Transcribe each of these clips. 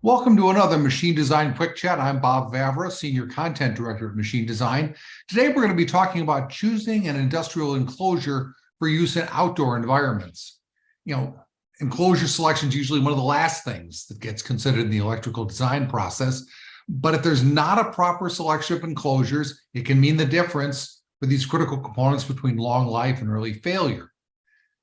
Welcome to another Machine Design Quick Chat. I'm Bob Vavra, Senior Content Director at Machine Design. Today, we're going to be talking about choosing an industrial enclosure for use in outdoor environments. Enclosure selection is usually one of the last things that gets considered in the electrical design process. But if there's not a proper selection of enclosures, it can mean the difference for these critical components between long life and early failure,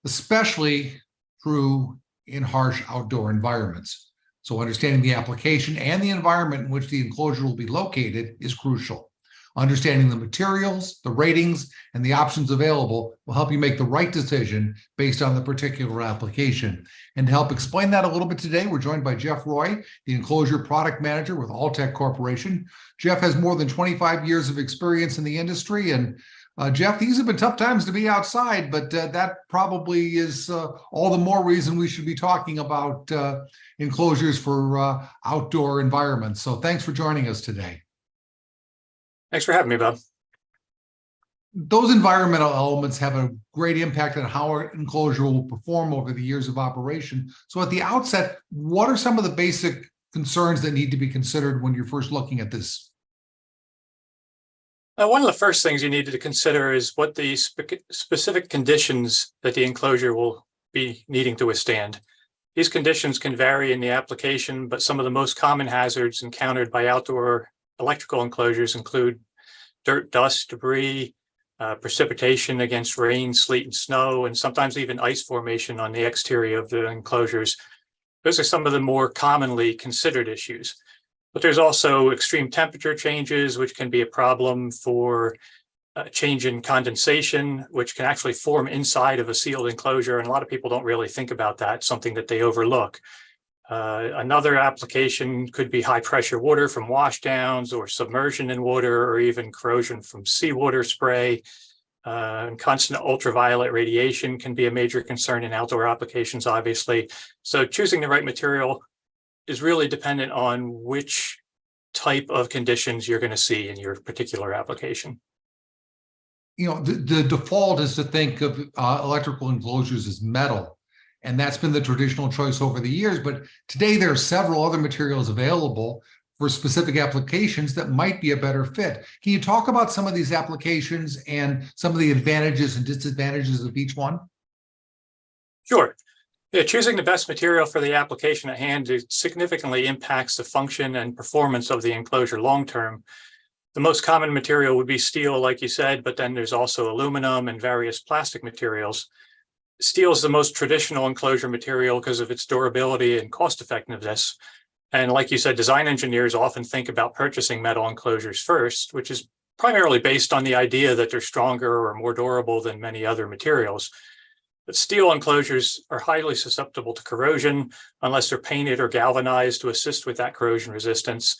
especially true in harsh outdoor environments. So understanding the application and the environment in which the enclosure will be located is crucial. Understanding the materials, the ratings, and the options available will help you make the right decision based on the particular application. And to help explain that a little bit today, we're joined by Jeff Roy, the Enclosure Product Manager with Altech Corporation. Jeff has more than 25 years of experience in the industry. And Jeff, these have been tough times to be outside, but that probably is all the more reason we should be talking about enclosures for outdoor environments. So thanks for joining us today. Thanks for having me, Bob. Those environmental elements have a great impact on how an enclosure will perform over the years of operation. So at the outset, what are some of the basic concerns that need to be considered when you're first looking at this? One of the first things you need to consider is what the specific conditions that the enclosure will be needing to withstand. These conditions can vary in the application, but some of the most common hazards encountered by outdoor electrical enclosures include dirt, dust, debris, precipitation against rain, sleet, and snow, and sometimes even ice formation on the exterior of the enclosures. Those are some of the more commonly considered issues. But there's also extreme temperature changes, which can be a problem for change in condensation, which can actually form inside of a sealed enclosure. And a lot of people don't really think about that, something that they overlook. Another application could be high pressure water from washdowns or submersion in water, or even corrosion from seawater spray. And constant ultraviolet radiation can be a major concern in outdoor applications, obviously. So choosing the right material is really dependent on which type of conditions you're going to see in your particular application. The default is to think of electrical enclosures as metal, and that's been the traditional choice over the years. But today there are several other materials available for specific applications that might be a better fit. Can you talk about some of these applications and some of the advantages and disadvantages of each one? Sure. Yeah, choosing the best material for the application at hand significantly impacts the function and performance of the enclosure long-term. The most common material would be steel, like you said, but then there's also aluminum and various plastic materials. Steel is the most traditional enclosure material because of its durability and cost effectiveness. And like you said, design engineers often think about purchasing metal enclosures first, which is primarily based on the idea that they're stronger or more durable than many other materials. But steel enclosures are highly susceptible to corrosion unless they're painted or galvanized to assist with that corrosion resistance.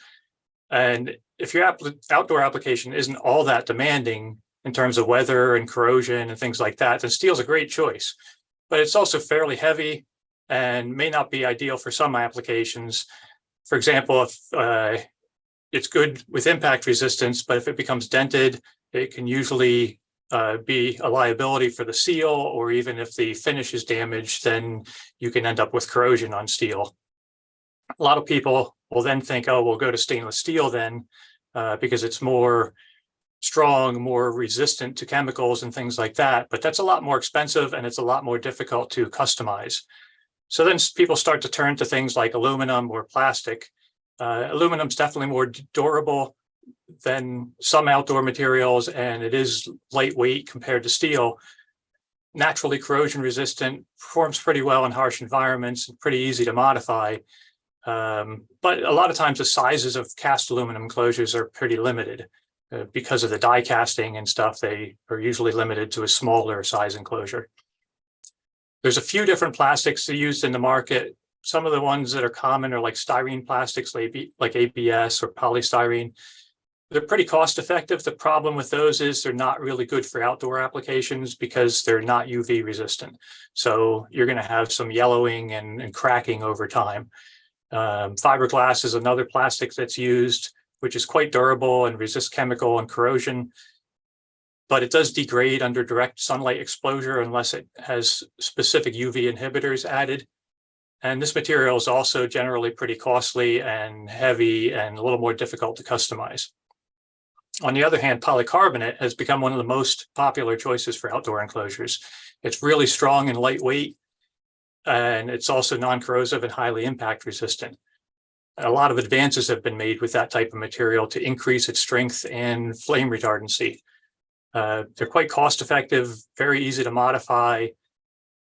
And if your outdoor application isn't all that demanding in terms of weather and corrosion and things like that, then steel is a great choice. But it's also fairly heavy and may not be ideal for some applications. For example, if it's good with impact resistance, but if it becomes dented, it can usually be a liability for the seal, or even if the finish is damaged, then you can end up with corrosion on steel. A lot of people will then think, oh, we'll go to stainless steel then because it's more strong, more resistant to chemicals and things like that. But that's a lot more expensive and it's a lot more difficult to customize. So then people start to turn to things like aluminum or plastic. Aluminum is definitely more durable than some outdoor materials, and it is lightweight compared to steel. Naturally corrosion resistant, performs pretty well in harsh environments, and pretty easy to modify. But a lot of times the sizes of cast aluminum enclosures are pretty limited. Because of the die casting and stuff, they are usually limited to a smaller size enclosure. There's a few different plastics used in the market. Some of the ones that are common are like styrene plastics, like ABS or polystyrene. They're pretty cost effective. The problem with those is they're not really good for outdoor applications because they're not UV resistant. So you're going to have some yellowing and cracking over time. Fiberglass is another plastic that's used, which is quite durable and resists chemical and corrosion, but it does degrade under direct sunlight exposure unless it has specific UV inhibitors added. And this material is also generally pretty costly and heavy and a little more difficult to customize. On the other hand, polycarbonate has become one of the most popular choices for outdoor enclosures. It's really strong and lightweight, and it's also non-corrosive and highly impact resistant. A lot of advances have been made with that type of material to increase its strength and flame retardancy. They're quite cost effective, very easy to modify.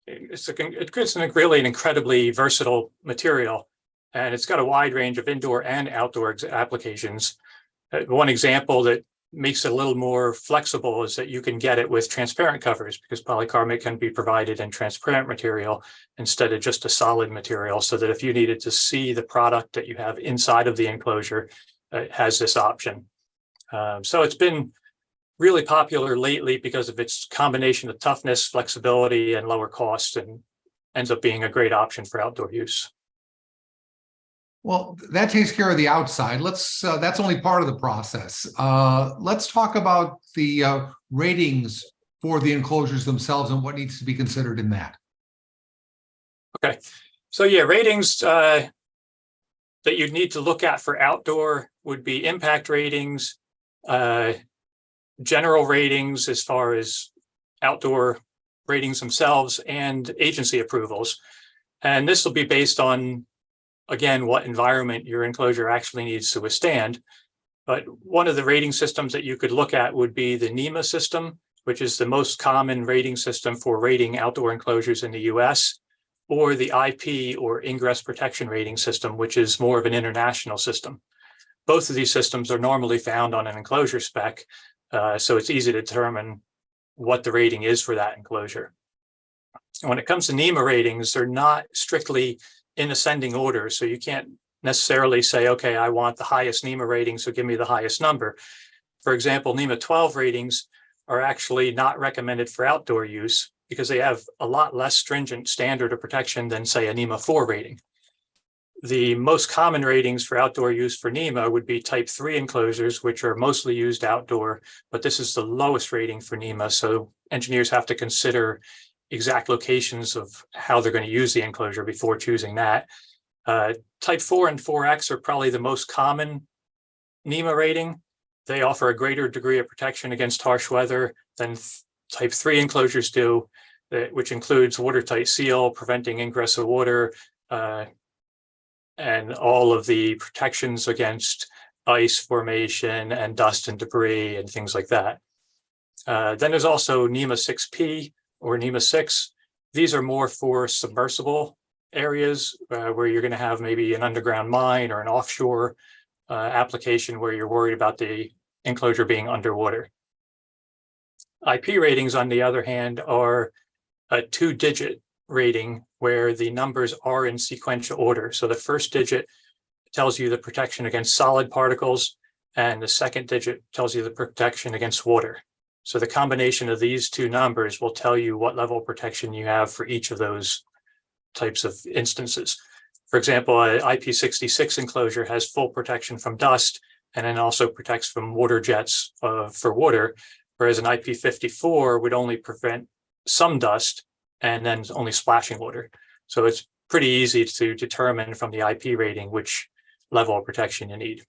It's really an incredibly versatile material, and it's got a wide range of indoor and outdoor applications. One example that makes it a little more flexible is that you can get it with transparent covers, because polycarbonate can be provided in transparent material instead of just a solid material, so that if you needed to see the product that you have inside of the enclosure, it has this option. So it's been really popular lately because of its combination of toughness, flexibility, and lower cost, and ends up being a great option for outdoor use. Well, that takes care of the outside. That's only part of the process. Let's talk about the ratings for the enclosures themselves and what needs to be considered in that. Okay, so yeah, ratings that you'd need to look at for outdoor would be impact ratings, general ratings as far as outdoor ratings themselves, and agency approvals. And this will be based on, again, what environment your enclosure actually needs to withstand. But one of the rating systems that you could look at would be the NEMA system, which is the most common rating system for rating outdoor enclosures in the US, or the IP, or Ingress Protection Rating System, which is more of an international system. Both of these systems are normally found on an enclosure spec, so it's easy to determine what the rating is for that enclosure. And when it comes to NEMA ratings, they're not strictly in ascending order, so you can't necessarily say, okay, I want the highest NEMA rating, so give me the highest number. For example, NEMA 12 ratings are actually not recommended for outdoor use because they have a lot less stringent standard of protection than, say, a NEMA 4 rating. The most common ratings for outdoor use for NEMA would be type 3 enclosures, which are mostly used outdoor, but this is the lowest rating for NEMA, so engineers have to consider exact locations of how they're going to use the enclosure before choosing that. Type 4 and 4X are probably the most common NEMA rating. They offer a greater degree of protection against harsh weather than type 3 enclosures do, which includes watertight seal, preventing ingress of water, and all of the protections against ice formation and dust and debris and things like that. Then there's also NEMA 6P or NEMA 6. These are more for submersible areas where you're going to have maybe an underground mine or an offshore application where you're worried about the enclosure being underwater. IP ratings, on the other hand, are a 2-digit rating where the numbers are in sequential order. So the first digit tells you the protection against solid particles, and the second digit tells you the protection against water. So the combination of these two numbers will tell you what level of protection you have for each of those types of instances. For example, an IP66 enclosure has full protection from dust and then also protects from water jets for water, whereas an IP54 would only prevent some dust and then only splashing water. So it's pretty easy to determine from the IP rating which level of protection you need.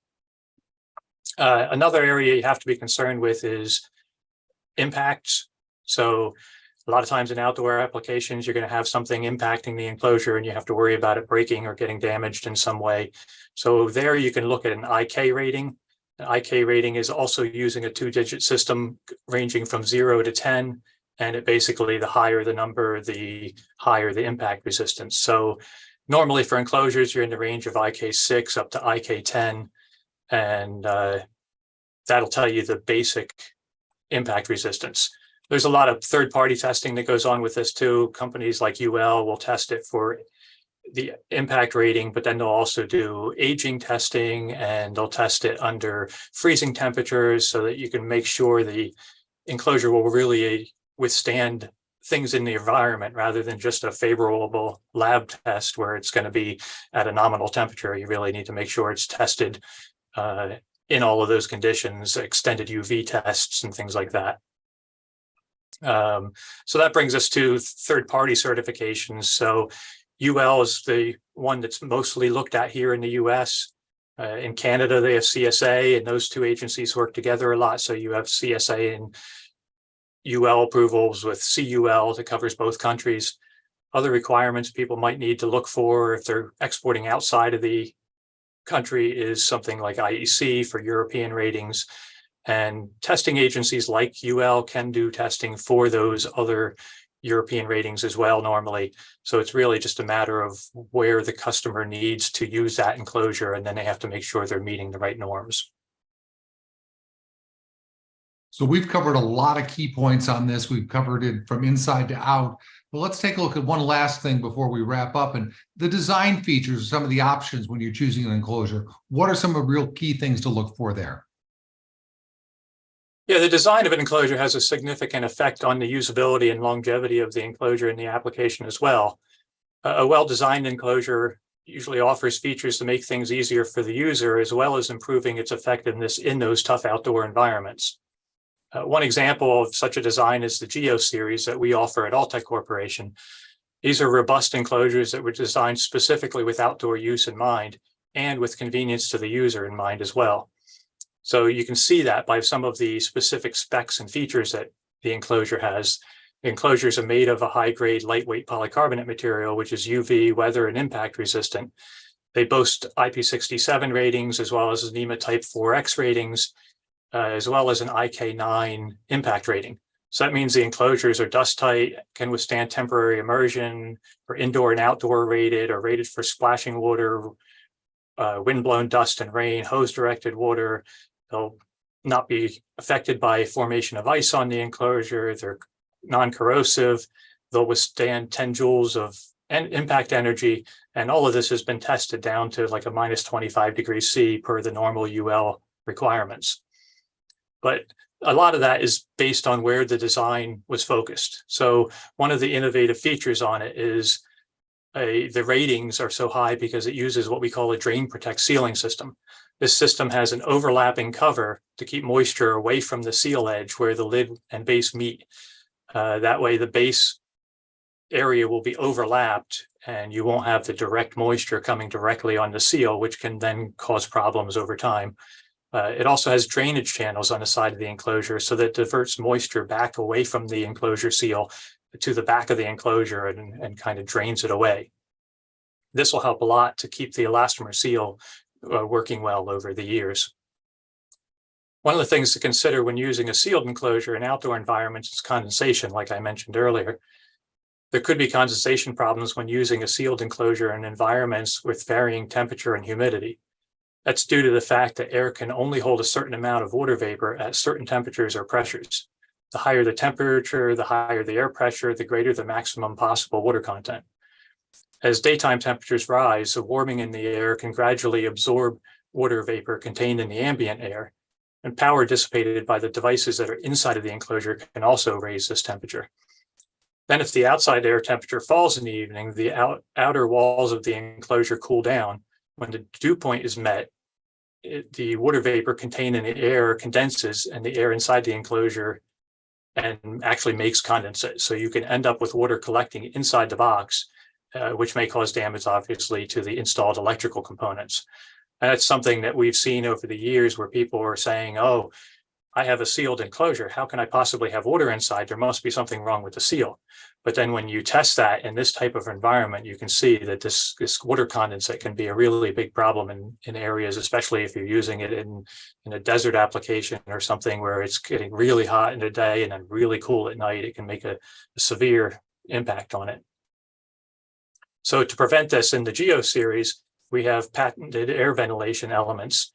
Another area you have to be concerned with is impacts. So a lot of times in outdoor applications, you're going to have something impacting the enclosure and you have to worry about it breaking or getting damaged in some way. So there you can look at an IK rating. An IK rating is also using a 2-digit system ranging from 0 to 10. And it basically, the higher the number, the higher the impact resistance. So normally for enclosures, you're in the range of IK6 up to IK10. And that'll tell you the basic impact resistance. There's a lot of third-party testing that goes on with this too. Companies like UL will test it for the impact rating, but then they'll also do aging testing and they'll test it under freezing temperatures so that you can make sure the enclosure will really withstand things in the environment rather than just a favorable lab test where it's going to be at a nominal temperature. You really need to make sure it's tested in all of those conditions, extended UV tests and things like that. So that brings us to third-party certifications. So UL is the one that's mostly looked at here in the US. In Canada, they have CSA, and those two agencies work together a lot. So you have CSA and UL approvals with CUL that covers both countries. Other requirements people might need to look for if they're exporting outside of the country is something like IEC for European ratings. And testing agencies like UL can do testing for those other European ratings as well normally. So it's really just a matter of where the customer needs to use that enclosure, and then they have to make sure they're meeting the right norms. So we've covered a lot of key points on this. We've covered it from inside to out. But let's take a look at one last thing before we wrap up, and the design features, some of the options when you're choosing an enclosure. What are some of the real key things to look for there? Yeah, the design of an enclosure has a significant effect on the usability and longevity of the enclosure in the application as well. A well-designed enclosure usually offers features to make things easier for the user, as well as improving its effectiveness in those tough outdoor environments. One example of such a design is the Geo series that we offer at Altech Corporation. These are robust enclosures that were designed specifically with outdoor use in mind and with convenience to the user in mind as well. So you can see that by some of the specific specs and features that the enclosure has. The enclosures are made of a high-grade, lightweight polycarbonate material, which is UV, weather, and impact resistant. They boast IP67 ratings, as well as NEMA Type 4X ratings, as well as an IK9 impact rating. So that means the enclosures are dust tight, can withstand temporary immersion, are indoor and outdoor rated, or rated for splashing water, wind-blown dust and rain, hose-directed water. They'll not be affected by formation of ice on the enclosure. They're non-corrosive. They'll withstand 10 joules of impact energy. And all of this has been tested down to like a minus 25 degrees C per the normal UL requirements. But a lot of that is based on where the design was focused. So one of the innovative features on it is the ratings are so high because it uses what we call a drain protect sealing system. This system has an overlapping cover to keep moisture away from the seal edge where the lid and base meet. That way the base area will be overlapped and you won't have the direct moisture coming directly on the seal, which can then cause problems over time. It also has drainage channels on the side of the enclosure so that diverts moisture back away from the enclosure seal to the back of the enclosure and kind of drains it away. This will help a lot to keep the elastomer seal working well over the years. One of the things to consider when using a sealed enclosure in outdoor environments is condensation, like I mentioned earlier. There could be condensation problems when using a sealed enclosure in environments with varying temperature and humidity. That's due to the fact that air can only hold a certain amount of water vapor at certain temperatures or pressures. The higher the temperature, the higher the air pressure, the greater the maximum possible water content. As daytime temperatures rise, the warming in the air can gradually absorb water vapor contained in the ambient air, and power dissipated by the devices that are inside of the enclosure can also raise this temperature. Then if the outside air temperature falls in the evening, the outer walls of the enclosure cool down. When the dew point is met, the water vapor contained in the air condenses and the air inside the enclosure and actually makes condensate. So you can end up with water collecting inside the box, which may cause damage, obviously, to the installed electrical components. And that's something that we've seen over the years where people are saying, oh, I have a sealed enclosure. How can I possibly have water inside? There must be something wrong with the seal. But then when you test that in this type of environment, you can see that this water condensate can be a really big problem in areas, especially if you're using it in a desert application or something where it's getting really hot in the day and then really cool at night. It can make a severe impact on it. So to prevent this in the Geo series, we have patented air ventilation elements,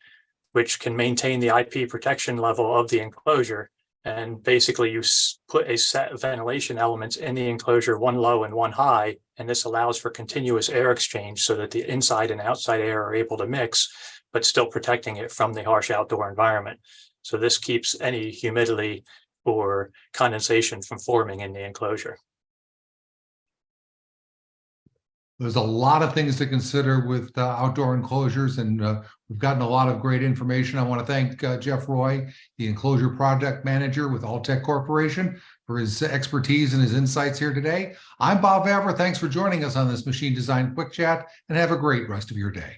which can maintain the IP protection level of the enclosure. And basically you put a set of ventilation elements in the enclosure, one low and one high, and this allows for continuous air exchange so that the inside and outside air are able to mix, but still protecting it from the harsh outdoor environment. So this keeps any humidity or condensation from forming in the enclosure. There's a lot of things to consider with outdoor enclosures, and We've gotten a lot of great information. I want to thank Jeff Roy, the Enclosure Project Manager with Altech Corporation, for his expertise and his insights here today. I'm Bob Vavra. Thanks for joining us on this Machine Design Quick Chat, and have a great rest of your day.